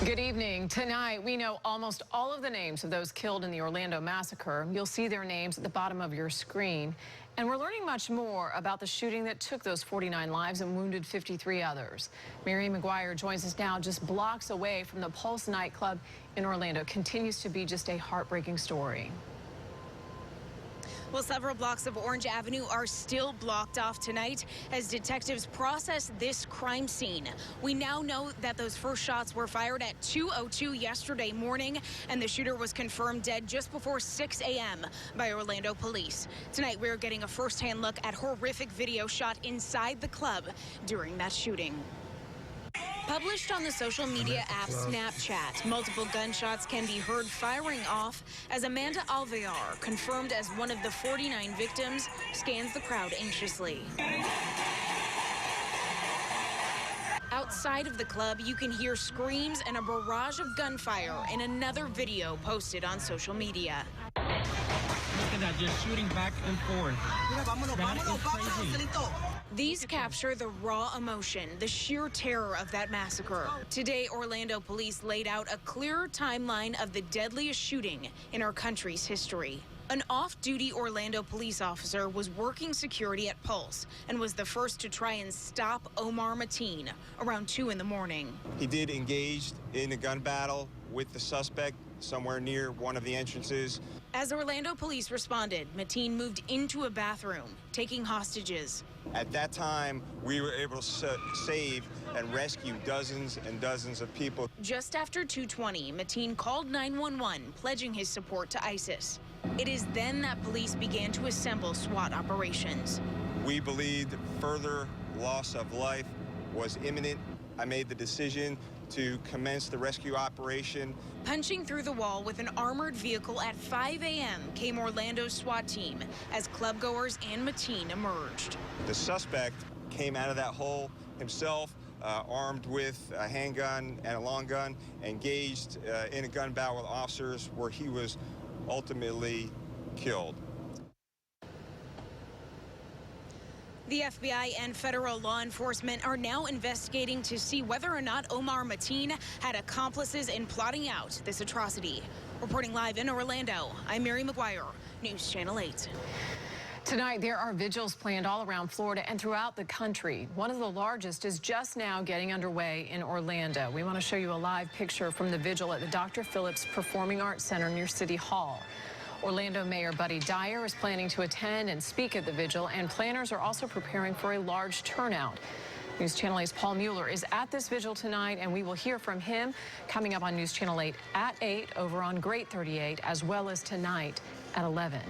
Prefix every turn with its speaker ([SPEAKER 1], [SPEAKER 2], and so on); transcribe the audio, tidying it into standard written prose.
[SPEAKER 1] Good evening. Tonight, we know almost all of the names of those killed in the Orlando massacre. You'll see their names at the bottom of your screen. And we're learning much more about the shooting that took those 49 lives and wounded 53 others. Mary McGuire joins us now just blocks away from the Pulse nightclub in Orlando. Continues to be just a heartbreaking story.
[SPEAKER 2] Well, several blocks of Orange Avenue are still blocked off tonight as detectives process this crime scene. We now know that those first shots were fired at 2:02 yesterday morning, and the shooter was confirmed dead just before 6 a.m. by Orlando police. Tonight, we're getting a first-hand look at horrific video shot inside the club during that shooting. Published on the social media app Snapchat, multiple gunshots can be heard firing off as Amanda Alvear, confirmed as one of the 49 victims, scans the crowd anxiously. Outside of the club, you can hear screams and a barrage of gunfire in another video posted on social media.
[SPEAKER 3] Look at that, just shooting back and forth. That is crazy.
[SPEAKER 2] These capture the raw emotion, the sheer terror of that massacre. Today, Orlando police laid out a clearer timeline of the deadliest shooting in our country's history. An off-duty Orlando police officer was working security at Pulse and was the first to try and stop Omar Mateen around 2 in the morning.
[SPEAKER 4] He did engage in a gun battle with the suspect somewhere near one of the entrances.
[SPEAKER 2] As Orlando police responded, Mateen moved into a bathroom, taking hostages.
[SPEAKER 4] At that time, we were able to save and rescue dozens and dozens of people.
[SPEAKER 2] Just after 2:20, Mateen called 911, pledging his support to ISIS. It is then that police began to assemble SWAT operations.
[SPEAKER 4] We believed further loss of life was imminent. I made the decision to commence the rescue operation.
[SPEAKER 2] Punching through the wall with an armored vehicle at 5 a.m. came Orlando's SWAT team as clubgoers and Mateen emerged.
[SPEAKER 4] The suspect came out of that hole himself, armed with a handgun and a long gun, engaged in a gun battle with officers where he was ultimately killed.
[SPEAKER 2] The FBI and federal law enforcement are now investigating to see whether or not Omar Mateen had accomplices in plotting out this atrocity. Reporting live in Orlando, I'm Mary McGuire, News Channel 8.
[SPEAKER 1] Tonight, there are vigils planned all around Florida and throughout the country. One of the largest is just now getting underway in Orlando. We want to show you a live picture from the vigil at the Dr. Phillips Performing Arts Center near City Hall. Orlando Mayor Buddy Dyer is planning to attend and speak at the vigil, and planners are also preparing for a large turnout. News Channel 8's Paul Mueller is at this vigil tonight, and we will hear from him coming up on News Channel 8 at 8 over on Great 38, as well as tonight at 11.